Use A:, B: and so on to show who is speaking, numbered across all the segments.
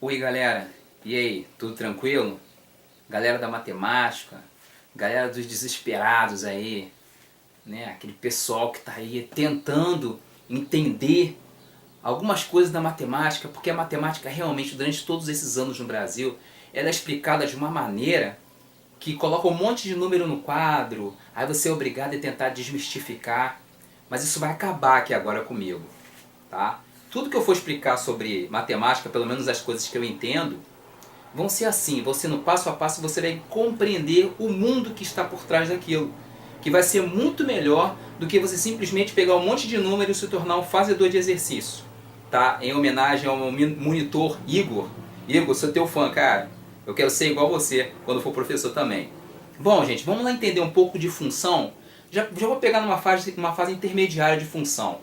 A: Oi galera, e aí, tudo tranquilo? Galera da matemática, galera dos desesperados aí, né? Aquele pessoal que está aí tentando entender algumas coisas da matemática, porque a matemática realmente durante todos esses anos no Brasil, ela é explicada de uma maneira que coloca um monte de número no quadro, aí você é obrigado a tentar desmistificar, mas isso vai acabar aqui agora comigo, tá? Tudo que eu for explicar sobre matemática, pelo menos as coisas que eu entendo, vão ser assim, você no passo a passo você vai compreender o mundo que está por trás daquilo, que vai ser muito melhor do que você simplesmente pegar um monte de números e se tornar um fazedor de exercício, tá? Em homenagem ao meu monitor Igor. Igor, sou teu fã, cara. Eu quero ser igual você quando for professor também. Bom, gente, vamos lá entender um pouco de função. Já vou pegar uma fase intermediária de função.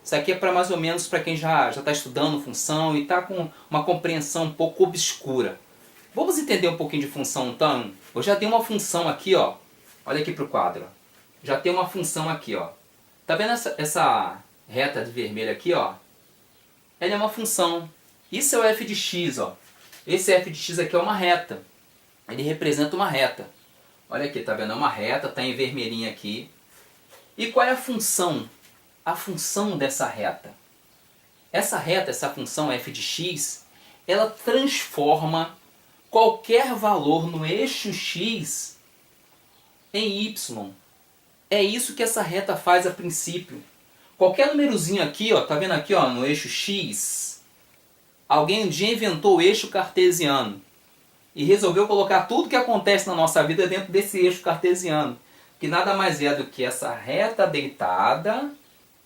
A: Isso aqui é para mais ou menos para quem já está estudando função e está com uma compreensão um pouco obscura. Vamos entender um pouquinho de função então? Eu já tenho uma função aqui, ó. Olha aqui para o quadro. Já tem uma função aqui, ó. Tá vendo essa reta de vermelho aqui, ó? Ela é uma função. Isso é o f de x, ó. Esse f de x aqui é uma reta. Ele representa uma reta. Olha aqui, tá vendo? É uma reta, tá em vermelhinho aqui. E qual é a função? A função dessa reta. Essa reta, essa função f de x, ela transforma qualquer valor no eixo x em y. É isso que essa reta faz a princípio. Qualquer númerozinho aqui, ó, tá vendo aqui, ó, no eixo x? Alguém um dia inventou o eixo cartesiano e resolveu colocar tudo que acontece na nossa vida dentro desse eixo cartesiano, que nada mais é do que essa reta deitada,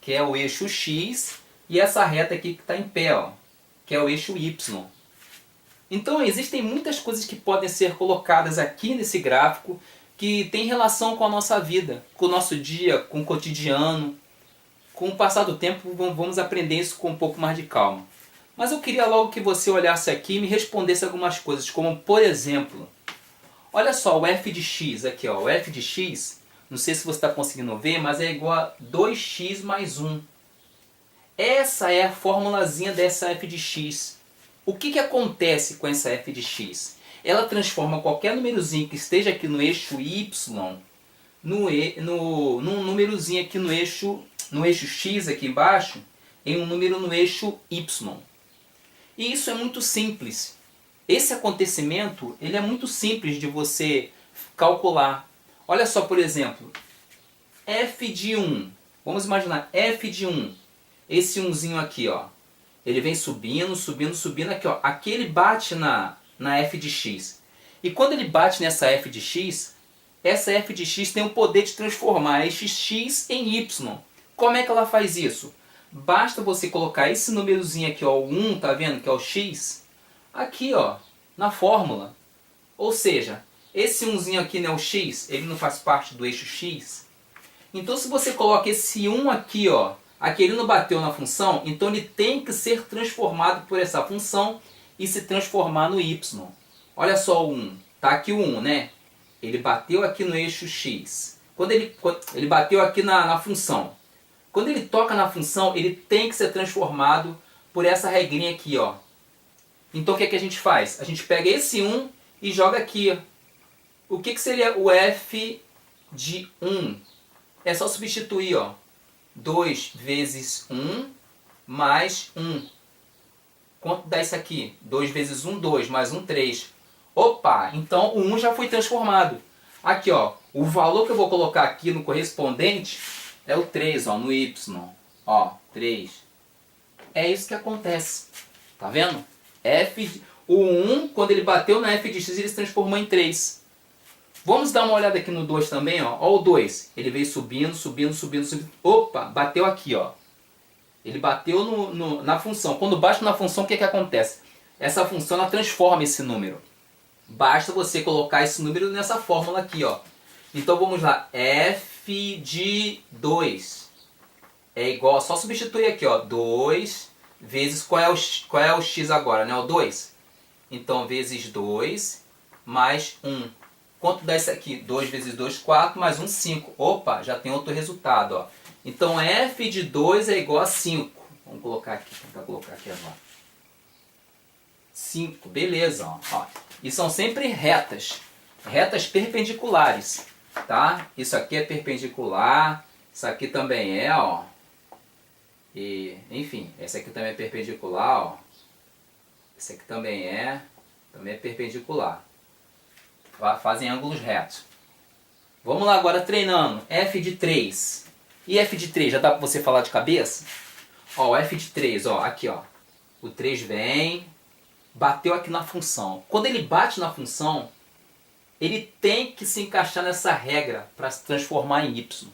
A: que é o eixo x, e essa reta aqui que está em pé, ó, que é o eixo y. Então existem muitas coisas que podem ser colocadas aqui nesse gráfico que tem relação com a nossa vida, com o nosso dia, com o cotidiano. Com o passar do tempo vamos aprender isso com um pouco mais de calma. Mas eu queria logo que você olhasse aqui e me respondesse algumas coisas, como por exemplo, olha só o f de x aqui, ó, o f de x, não sei se você está conseguindo ver, mas é igual a 2x mais 1. Essa é a formulazinha dessa f de x. O que acontece com essa f de x? Ela transforma qualquer númerozinho que esteja aqui no eixo y num númerozinho aqui no eixo x aqui embaixo em um número no eixo y. E isso é muito simples. Esse acontecimento ele é muito simples de você calcular. Olha só, por exemplo, f de 1. Vamos imaginar f de 1. Esse 1zinho aqui, ó. Ele vem subindo, subindo, subindo aqui, ó. Aqui ele bate na f de x. E quando ele bate nessa f de x, essa f de x tem o poder de transformar este x em y. Como é que ela faz isso? Basta você colocar esse númerozinho aqui, ó, o 1, tá vendo, que é o x, aqui, ó, na fórmula. Ou seja, esse 1zinho aqui não é o x, ele não faz parte do eixo x. Então se você coloca esse 1 aqui, ó, aqui ele não bateu na função, então ele tem que ser transformado por essa função e se transformar no y. Olha só o 1, tá aqui o 1, né? Ele bateu aqui no eixo x. Quando ele bateu aqui na função. Quando ele toca na função, ele tem que ser transformado por essa regrinha aqui, ó. Então o que a gente faz? A gente pega esse 1 e joga aqui. O que seria o f de 1? É só substituir, ó. 2 vezes 1 mais 1. Quanto dá isso aqui? 2 vezes 1, 2, mais 1, 3. Opa! Então o 1 já foi transformado. Aqui, ó. O valor que eu vou colocar aqui no correspondente é o 3, ó, no y. Ó, 3. É isso que acontece. Tá vendo? O 1, quando ele bateu na f de x, ele se transformou em 3. Vamos dar uma olhada aqui no 2 também, ó. Ó o 2. Ele veio subindo, subindo, subindo, subindo. Opa, bateu aqui, ó. Ele bateu na função. Quando bate na função, o que acontece? Essa função ela transforma esse número. Basta você colocar esse número nessa fórmula aqui, ó. Então vamos lá. F de 2 é igual, só substituir aqui, ó. 2 vezes, qual é o x agora, né? O 2. Então vezes 2 mais 1. Quanto dá isso aqui? 2 vezes 2, 4, mais 1, 5. Opa, já tem outro resultado, ó. Então f de 2 é igual a 5. Vamos colocar aqui, tentar colocar aqui agora. 5. Beleza, ó. E são sempre retas. Retas perpendiculares, tá? Isso aqui é perpendicular. Isso aqui também é, ó. E, enfim, essa aqui também é perpendicular, ó. Esse aqui também é perpendicular. Fazem ângulos retos. Vamos lá agora treinando. F de 3. E F de 3, já dá para você falar de cabeça? Ó, o F de 3, ó, aqui, ó. O 3 vem, bateu aqui na função. Quando ele bate na função, ele tem que se encaixar nessa regra para se transformar em Y.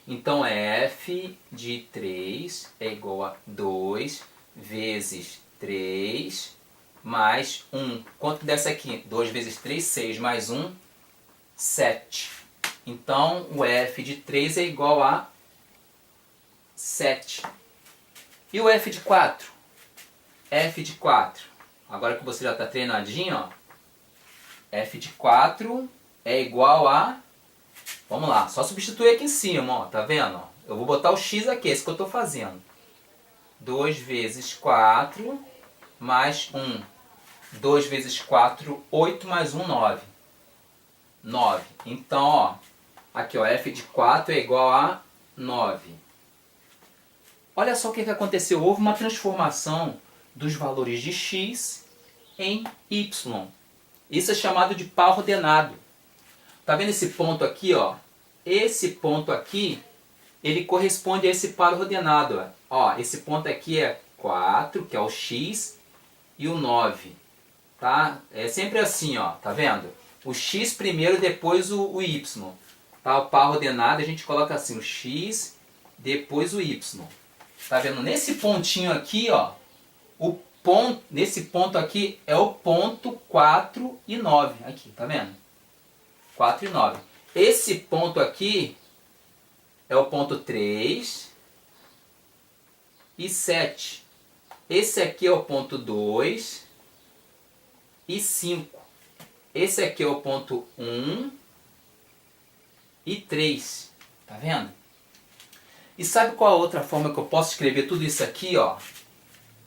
A: Então, F de 3 é igual a 2 vezes 3 mais 1. Quanto que dessa aqui? 2 vezes 3, 6 mais 1, 7. Então, o F de 3 é igual a 7. E o F de 4? F de 4. Agora que você já está treinadinho, ó. F de 4 é igual a... Vamos lá, só substituir aqui em cima, ó. Tá vendo? Eu vou botar o x aqui, esse que eu estou fazendo. 2 vezes 4 mais 1. 2 vezes 4, 8 mais 1, 9. 9. Então, ó, aqui, ó, F de 4 é igual a 9. Olha só o que aconteceu. Houve uma transformação dos valores de x em y. Isso é chamado de par ordenado. Tá vendo esse ponto aqui, ó? Esse ponto aqui, ele corresponde a esse par ordenado, ó. Ó, esse ponto aqui é 4, que é o x, e o 9. Tá? É sempre assim, ó, tá vendo? O x primeiro, depois o y. Tá? O par ordenado a gente coloca assim, o x, depois o y. Tá vendo? Nesse pontinho aqui, ó, nesse ponto aqui é o ponto 4 e 9. Aqui, tá vendo? 4 e 9. Esse ponto aqui é o ponto 3 e 7. Esse aqui é o ponto 2 e 5. Esse aqui é o ponto 1 e 3. Tá vendo? E sabe qual a outra forma que eu posso escrever tudo isso aqui, ó?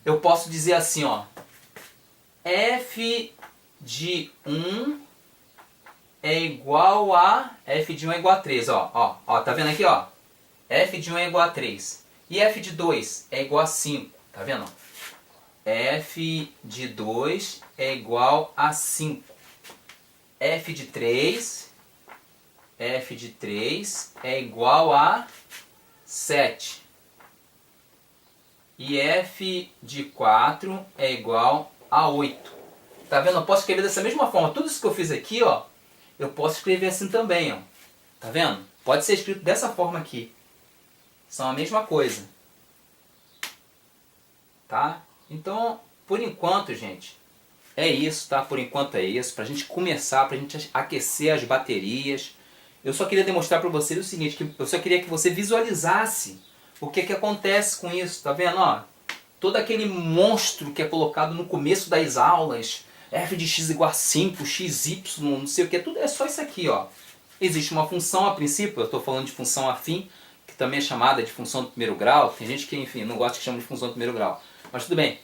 A: Eu posso dizer assim, ó. F de 1 é igual a... F de 1 é igual a 3, ó. Ó, tá vendo aqui, ó? F de 1 é igual a 3. E F de 2 é igual a 5. Tá vendo? F de 2 é igual a 5. F de 3 é igual a 7. E F de 4 é igual a 8. Tá vendo? Eu posso escrever dessa mesma forma. Tudo isso que eu fiz aqui, ó, eu posso escrever assim também, ó. Tá vendo? Pode ser escrito dessa forma aqui. São a mesma coisa. Tá? Então, por enquanto, gente, é isso, tá? Por enquanto é isso. Pra gente começar, pra gente aquecer as baterias. Eu só queria demonstrar pra vocês o seguinte, que eu só queria que você visualizasse o que acontece com isso, tá vendo? Ó, todo aquele monstro que é colocado no começo das aulas, f de x igual a 5, xy, não sei o que, tudo é só isso aqui, ó. Existe uma função a princípio, eu estou falando de função afim, que também é chamada de função do primeiro grau. Tem gente que, enfim, não gosta que chama de função do primeiro grau. Mas tudo bem.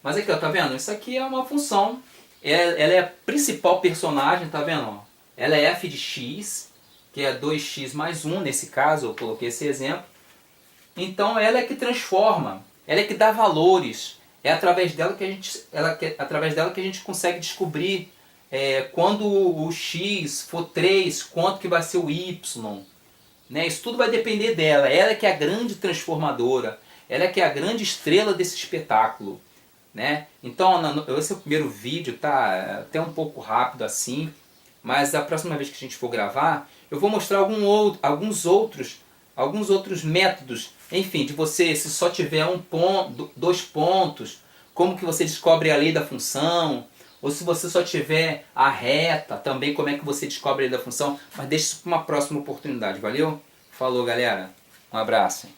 A: Mas aqui, ó, tá vendo? Isso aqui é uma função. Ela é a principal personagem, tá vendo? Ó? Ela é f de x, que é 2x mais 1, nesse caso, eu coloquei esse exemplo. Então ela é que transforma, ela é que dá valores. É através dela que a gente consegue descobrir quando o x for 3, quanto que vai ser o y. Né? Isso tudo vai depender dela. Ela é que é a grande transformadora. Ela é que é a grande estrela desse espetáculo. Né? Então, esse é o primeiro vídeo, tá até um pouco rápido assim. Mas da próxima vez que a gente for gravar, eu vou mostrar alguns outros métodos, enfim, de você, se só tiver um ponto, 2 pontos, como que você descobre a lei da função, ou se você só tiver a reta, também como é que você descobre a lei da função, mas deixa isso para uma próxima oportunidade, valeu? Falou, galera, um abraço.